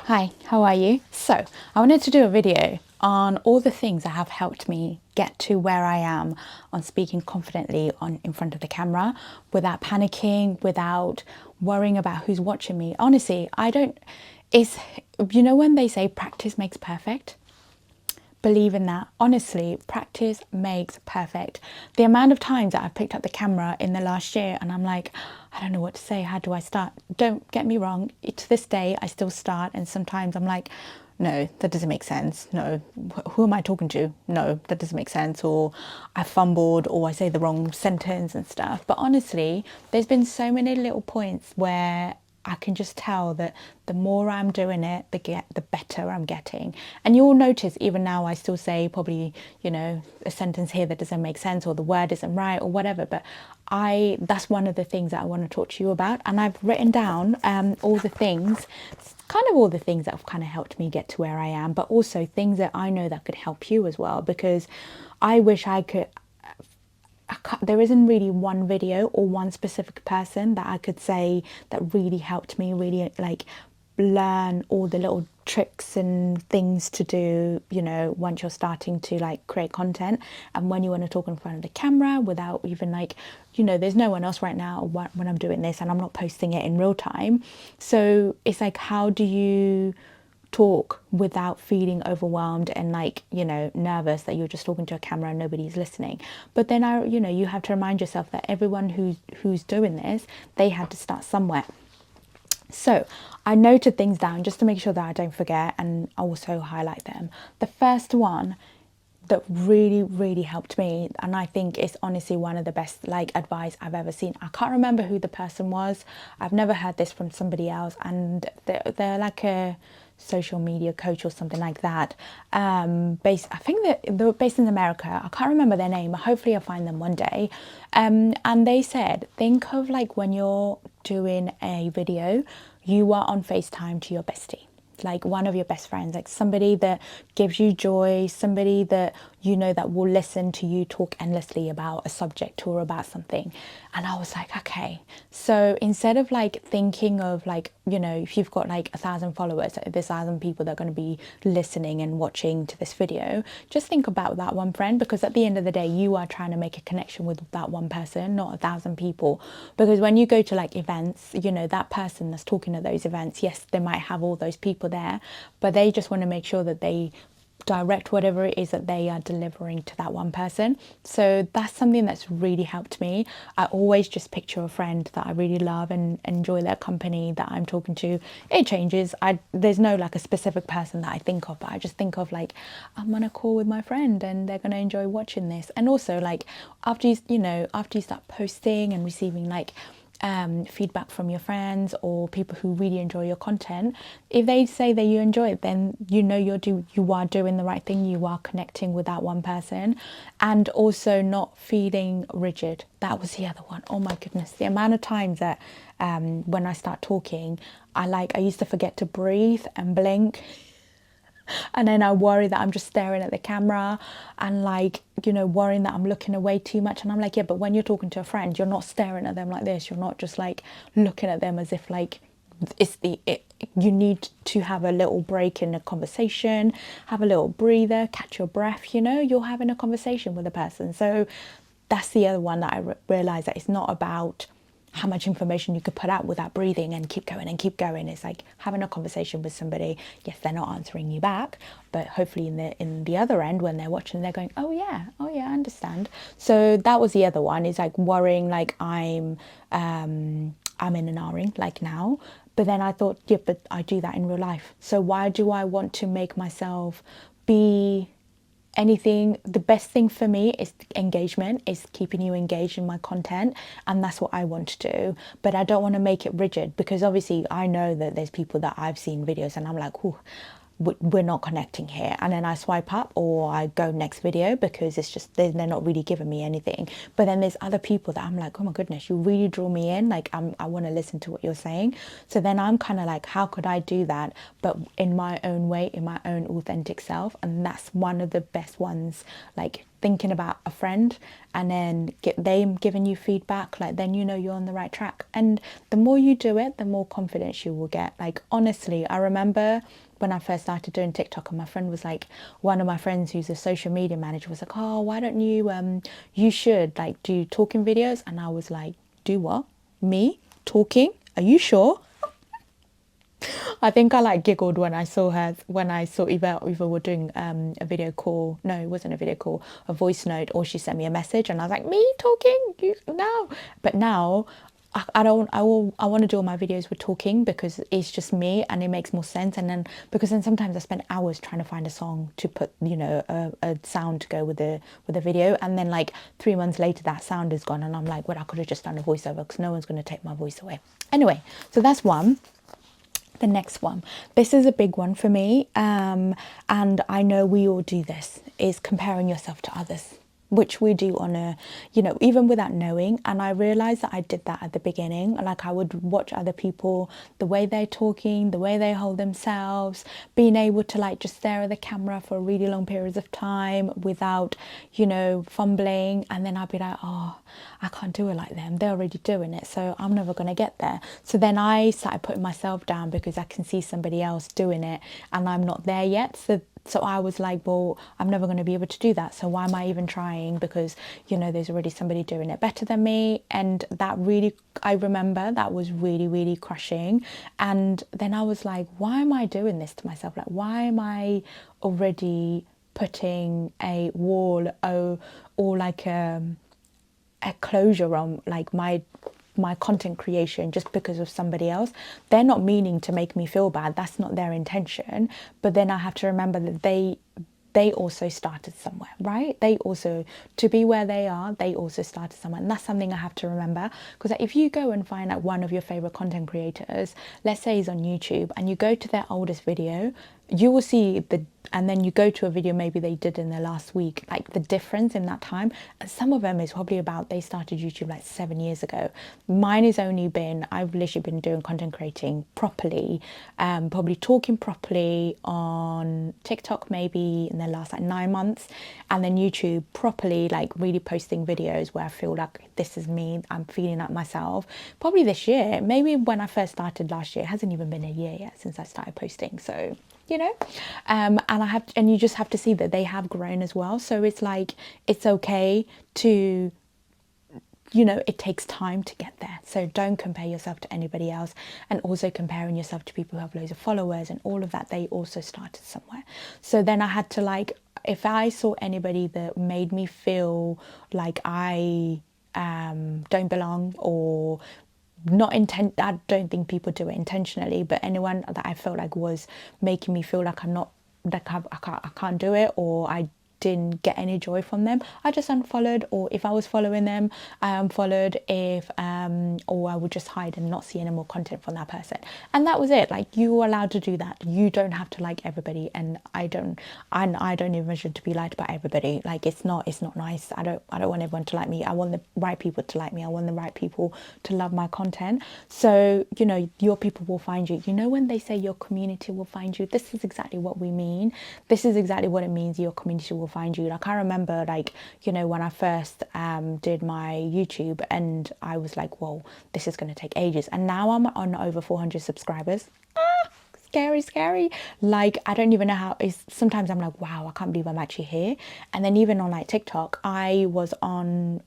Hi, how are you? So, I wanted to do a video on all the things that have helped me get to where I am on speaking confidently in front of the camera without panicking, without worrying about who's watching me. Honestly, I don't, it's, you know, when they say practice makes perfect? Believe in that. Honestly, practice makes perfect. The amount of times that I've picked up the camera in the last year and I'm like, I don't know what to say. How do I start? Don't get me wrong. To this day, I still start. And sometimes I'm like, no, that doesn't make sense. No, who am I talking to? No, that doesn't make sense. Or I fumbled or I say the wrong sentence and stuff. But honestly, there's been so many little points where I can just tell that the more I'm doing it, the better I'm getting. And you'll notice even now I still say probably, you know, a sentence here that doesn't make sense or the word isn't right or whatever. But that's one of the things that I want to talk to you about. And I've written down all the things, kind of all the things that have kind of helped me get to where I am, but also things that I know that could help you as well, because I wish I could. There isn't really one video or one specific person that I could say that really helped me really like learn all the little tricks and things to do, you know, once you're starting to like create content and when you want to talk in front of the camera without even like, you know, there's no one else right now when I'm doing this and I'm not posting it in real time. So it's like, how do you talk without feeling overwhelmed and like, you know, nervous that you're just talking to a camera and nobody's listening? But then you know, you have to remind yourself that everyone who's doing this, they had to start somewhere. So I noted things down just to make sure that I don't forget and also highlight them. The first one that really helped me, and I think it's honestly one of the best like advice I've ever seen. I can't remember who the person was. I've never heard this from somebody else, and they're like a social media coach or something like that. I think that they're based in America. I can't remember their name. Hopefully I'll find them one day. And they said, think of like when you're doing a video, you are on FaceTime to your bestie, like one of your best friends, like somebody that gives you joy, somebody that you know that will listen to you talk endlessly about a subject or about something. And I was like, okay, so instead of like thinking of like, you know, if you've got like 1,000 followers, there's 1,000 people that are going to be listening and watching to this video, just think about that one friend, because at the end of the day you are trying to make a connection with that one person, not 1,000 people. Because when you go to like events, you know, that person that's talking at those events, yes, they might have all those people there, but they just want to make sure that they direct whatever it is that they are delivering to that one person. So that's something that's really helped me. I always just picture a friend that I really love and enjoy their company that I'm talking to. It changes. There's no like a specific person that I think of, but I just think of like, I'm on a call with my friend and they're going to enjoy watching this. And also like after you start posting and receiving like feedback from your friends or people who really enjoy your content, if they say that you enjoy it, then you know you are doing the right thing. You are connecting with that one person, and also not feeling rigid. That was the other one. Oh my goodness, the amount of times that when I start talking, I used to forget to breathe and blink. And then I worry that I'm just staring at the camera and like, you know, worrying that I'm looking away too much. And I'm like, yeah, but when you're talking to a friend, you're not staring at them like this. You're not just like looking at them as if like you need to have a little break in a conversation, have a little breather, catch your breath, you know, you're having a conversation with a person. So that's the other one that I realized, that it's not about how much information you could put out without breathing and keep going and keep going. It's like having a conversation with somebody. Yes, they're not answering you back, but hopefully in the other end, when they're watching, they're going, oh yeah, I understand. So that was the other one, is like worrying like I'm in an R-ing like now. But then I thought, yeah, but I do that in real life. So why do I want to make myself be anything? The best thing for me is engagement, is keeping you engaged in my content, and that's what I want to do. But I don't want to make it rigid, because obviously I know that there's people that I've seen videos and I'm like, oh, we're not connecting here, and then I swipe up or I go next video because it's just they're not really giving me anything. But then there's other people that I'm like, oh my goodness, you really draw me in, like I want to listen to what you're saying. So then I'm kind of like, how could I do that but in my own way, in my own authentic self? And that's one of the best ones, like thinking about a friend and then get them giving you feedback, like then you know you're on the right track. And the more you do it, the more confidence you will get. Like honestly, I remember when I first started doing TikTok, and my friend was like, one of my friends who's a social media manager was like, oh, why don't you you should like do talking videos. And I was like, do what? Me talking? Are you sure? I think I like giggled when I saw her, when I saw Eva were doing a video call. No, it wasn't a video call, a voice note, or she sent me a message, and I was like, me talking? You, no. But now I don't, I want to do all my videos with talking, because it's just me and it makes more sense. And then because then sometimes I spend hours trying to find a song to put, you know, a sound to go with the video, and then like 3 months later that sound is gone, and I'm like, well, I could have just done a voiceover, because no one's going to take my voice away. Anyway, so that's one. The next one, this is a big one for me, and I know we all do this, is comparing yourself to others, which we do on a, you know, even without knowing. And I realized that I did that at the beginning. Like I would watch other people, the way they're talking, the way they hold themselves, being able to like just stare at the camera for really long periods of time without, you know, fumbling. And then I'd be like, oh, I can't do it like them, they're already doing it, so I'm never going to get there. So then I started putting myself down because I can see somebody else doing it and I'm not there yet. So I was like, well, I'm never going to be able to do that, so why am I even trying? Because, you know, there's already somebody doing it better than me. And that really, I remember that was really, really crushing. And then I was like, why am I doing this to myself? Like, why am I already putting a wall or like a closure on like my content creation just because of somebody else? They're not meaning to make me feel bad, that's not their intention. But then I have to remember that they also started somewhere, right? They also, to be where they are, they also started somewhere. And that's something I have to remember, because if you go and find like one of your favorite content creators, let's say he's on YouTube, and you go to their oldest video, you will see and then you go to a video maybe they did in the last week, like the difference in that time. And some of them is probably about, they started YouTube like 7 years ago. Mine has only been, I've literally been doing content creating properly, probably talking properly on TikTok maybe in the last like 9 months, and then YouTube properly, like really posting videos where I feel like this is me, I'm feeling like myself, probably this year. Maybe when I first started last year, it hasn't even been a year yet since I started posting. So, you know, and you just have to see that they have grown as well. So it's like, it's okay to, you know, it takes time to get there. So don't compare yourself to anybody else. And also comparing yourself to people who have loads of followers and all of that, they also started somewhere. So then I had to, like, if I saw anybody that made me feel like I don't belong, or not I don't think people do it intentionally, but anyone that I felt like was making me feel like I'm not, like I can't do it, or I didn't get any joy from them, I just unfollowed. Or if I was following them, I unfollowed. If or I would just hide and not see any more content from that person, and that was it. Like, you were allowed to do that. You don't have to like everybody, and I don't even should to be liked by everybody. Like, it's not nice. I don't want everyone to like me. I want the right people to like me. I want the right people to love my content. So, you know, your people will find you. You know, when they say your community will find you, this is exactly what we mean. This is exactly what it means. Your community will find you. Like, I remember, like, you know, when I first did my YouTube, and I was like, whoa, this is going to take ages, and now I'm on over 400 subscribers. Scary. Like, I don't even know how. Sometimes I'm like, wow, I can't believe I'm actually here. And then even on like TikTok, I was on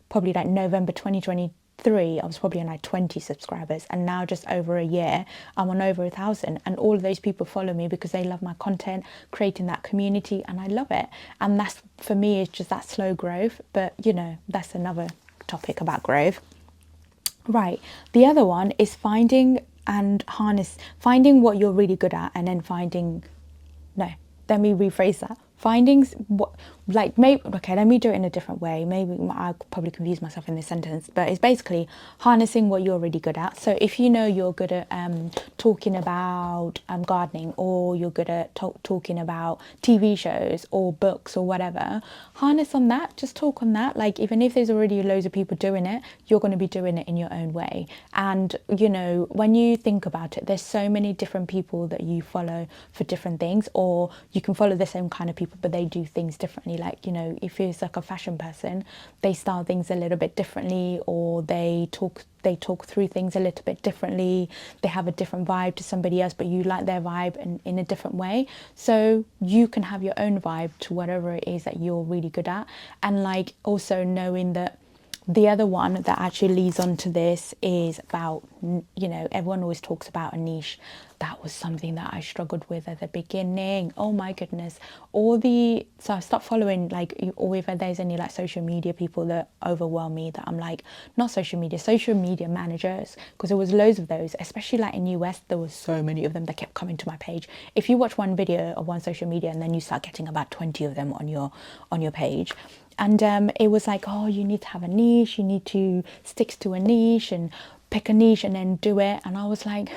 probably like November 2023, I was probably on like 20 subscribers, and now just over a year I'm on over 1,000. And all of those people follow me because they love my content, creating that community, and I love it. And that's, for me, it's just that slow growth. But, you know, that's another topic about growth. Right, the other one is finding what you're really good at, and then let me rephrase that. Finding what, like, maybe, okay, let me do it in a different way. Maybe I probably confuse myself in this sentence, but it's basically harnessing what you're really good at. So if you know you're good at talking about gardening, or you're good at talking about TV shows or books or whatever, harness on that, just talk on that. Like, even if there's already loads of people doing it, you're going to be doing it in your own way. And, you know, when you think about it, there's so many different people that you follow for different things, or you can follow the same kind of people but they do things differently. Like, you know, if it's like a fashion person, they style things a little bit differently, or they talk through things a little bit differently. They have a different vibe to somebody else, but you like their vibe in a different way. So you can have your own vibe to whatever it is that you're really good at. And like also knowing that the other one that actually leads on to this is about, you know, everyone always talks about a niche. That was something that I struggled with at the beginning. Oh my goodness. So I stopped following, like, or if there's any like social media people that overwhelm me, that I'm like, not social media managers, because there was loads of those, especially like in US, there was so many of them that kept coming to my page. If you watch one video of one social media and then you start getting about 20 of them on your page, and it was like, oh, you need to have a niche, you need to stick to a niche and pick a niche and then do it. And I was like,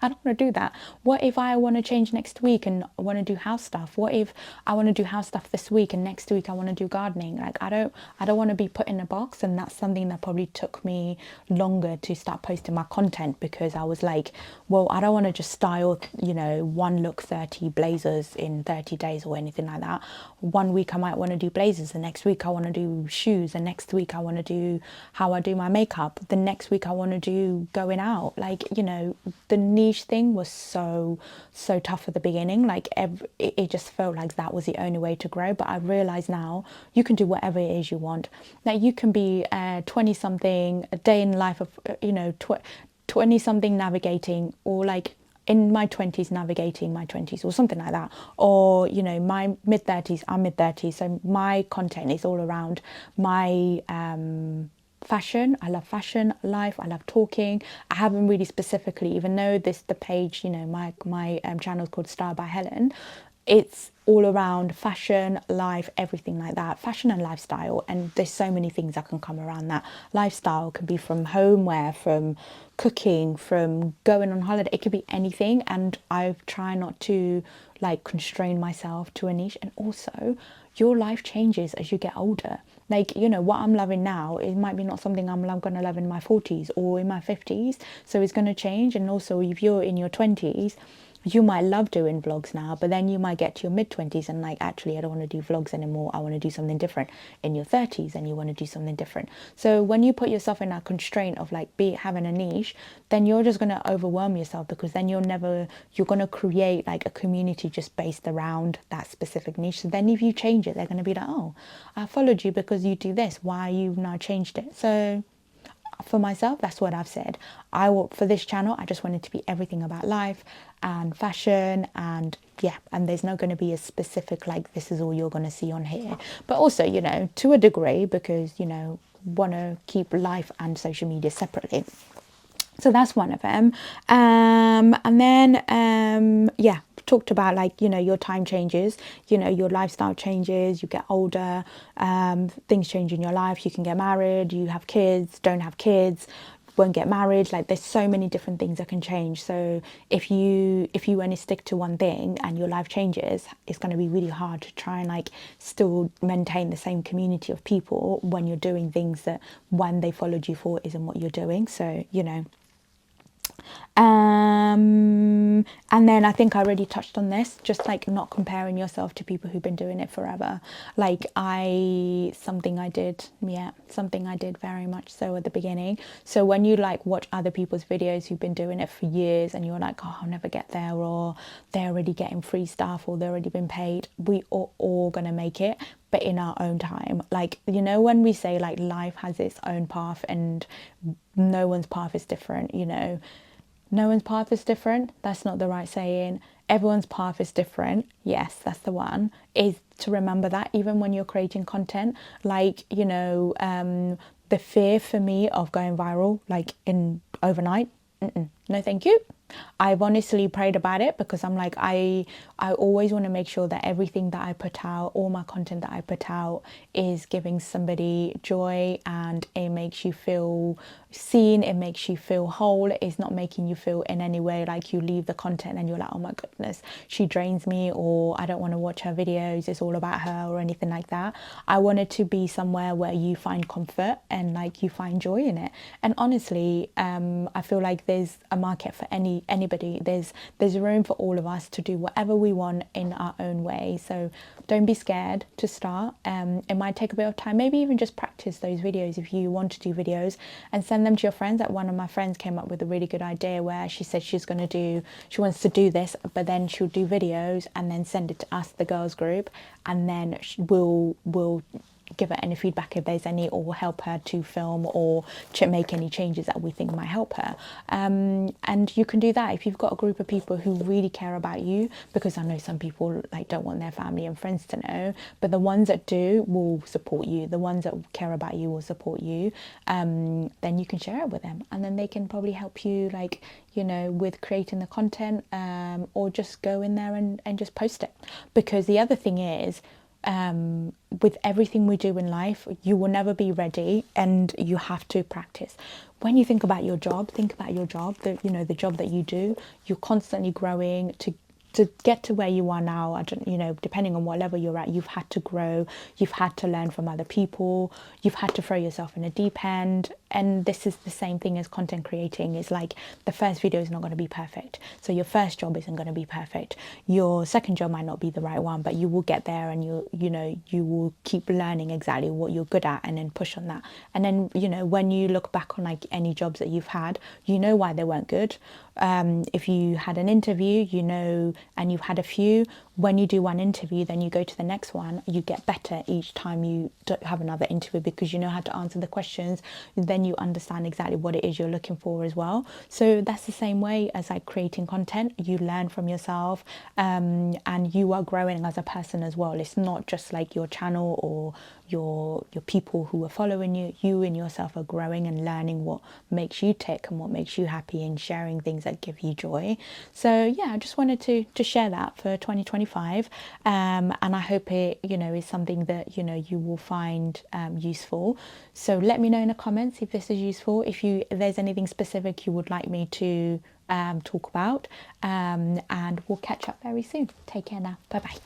I don't want to do that. What if I want to change next week and I want to do house stuff? What if I want to do house stuff this week and next week I want to do gardening? Like, I don't want to be put in a box. And that's something that probably took me longer to start posting my content, because I was like, well, I don't want to just style, you know, one look 30 blazers in 30 days or anything like that. One week I might want to do blazers, the next week I want to do shoes, the next week I want to do how I do my makeup, the next week I want to do going out. Like, you know, the niche thing was so tough at the beginning. Like it just felt like that was the only way to grow. But I realize now you can do whatever it is you want. Like, you can be 20 something, a day in the life of, you know, 20 something navigating, or like in my 20s navigating my 20s or something like that, or, you know, my mid-30s, I'm mid-30s, so my content is all around my fashion. I love fashion, life, I love talking. I haven't really specifically, even though the page, you know, my channel is called Style by Helen, it's all around fashion, life, everything like that, fashion and lifestyle. And there's so many things that can come around that. Lifestyle can be from homeware, from cooking, from going on holiday, it could be anything. And I try not to like constrain myself to a niche. And also, your life changes as you get older. Like, you know, what I'm loving now, it might be not something I'm going to love in my 40s or in my 50s. So it's going to change. And also, if you're in your 20s, you might love doing vlogs now, but then you might get to your mid-20s and like, actually, I don't want to do vlogs anymore. I want to do something different. In your 30s, and you want to do something different. So when you put yourself in that constraint of like having a niche, then you're just going to overwhelm yourself, because then you're going to create like a community just based around that specific niche. So then if you change it, they're going to be like, oh, I followed you because you do this. Why you now changed it? So for myself, that's what I've said. For this channel, I just want it to be everything about life and fashion, and yeah, and there's not going to be a specific like this is all you're going to see on here. But also, you know, to a degree, because, you know, want to keep life and social media separately. So that's one of them. And then yeah, talked about like, you know, your time changes, you know, your lifestyle changes, you get older, things change in your life. You can get married, you have kids, don't have kids, won't get married. Like, there's so many different things that can change. So if you only stick to one thing and your life changes, it's going to be really hard to try and like still maintain the same community of people when you're doing things that when they followed you for isn't what you're doing. So, you know. And then I think I already touched on this, just like not comparing yourself to people who've been doing it forever. Like something I did very much so at the beginning. So when you like watch other people's videos who've been doing it for years and you're like, oh, I'll never get there, or they're already getting free stuff, or they're already been paid, we are all gonna make it, but in our own time. Like, you know, when we say like life has its own path and no one's path is different, you know, no one's path is different. That's not the right saying. Everyone's path is different. Yes, that's the one. Is to remember that even when you're creating content, like, you know, the fear for me of going viral, like in overnight, no, thank you. I've honestly prayed about it, because I'm like, I always want to make sure that everything that I put out, all my content that I put out, is giving somebody joy, and it makes you feel seen, it makes you feel whole. It's not making you feel in any way like you leave the content and you're like, oh my goodness, she drains me, or I don't want to watch her videos, it's all about her, or anything like that. I want it to be somewhere where you find comfort and like you find joy in it. And honestly, I feel like there's a market for anybody. There's room for all of us to do whatever we want in our own way. So don't be scared to start. It might take a bit of time, maybe even just practice those videos if you want to do videos, and send them to your friends. Like, one of my friends came up with a really good idea where she said she wants to do this, but then she'll do videos and then send it to us, the girls group, and then we'll give her any feedback if there's any, or help her to film or to make any changes that we think might help her. And you can do that if you've got a group of people who really care about you, because I know some people like don't want their family and friends to know, but the ones that do will support you. The ones that care about you will support you. Then you can share it with them, and then they can probably help you, like, you know, with creating the content, or just go in there and just post it. Because the other thing is, with everything we do in life, you will never be ready, and you have to practice. When you think about your job, the job that you do, you're constantly growing to get to where you are now. Depending on what level you're at, you've had to grow, you've had to learn from other people, you've had to throw yourself in a deep end. And this is the same thing as content creating. It's like the first video is not going to be perfect, so your first job isn't going to be perfect. Your second job might not be the right one, but you will get there, and you will keep learning exactly what you're good at, and then push on that. And then, when you look back on like any jobs that you've had, you know why they weren't good. If you had an interview, and you've had a few, when you do one interview, then you go to the next one, you get better each time you have another interview, because you know how to answer the questions. Then you understand exactly what it is you're looking for as well. So that's the same way as like creating content. You learn from yourself, and you are growing as a person as well. It's not just like your channel or your people who are following you. You and yourself are growing and learning what makes you tick and what makes you happy, and sharing things that give you joy. So yeah, I just wanted to share that for 2025, and I hope it is something that you will find useful. So let me know in the comments if this is useful, if there's anything specific you would like me to talk about, and we'll catch up very soon. Take care now. Bye bye.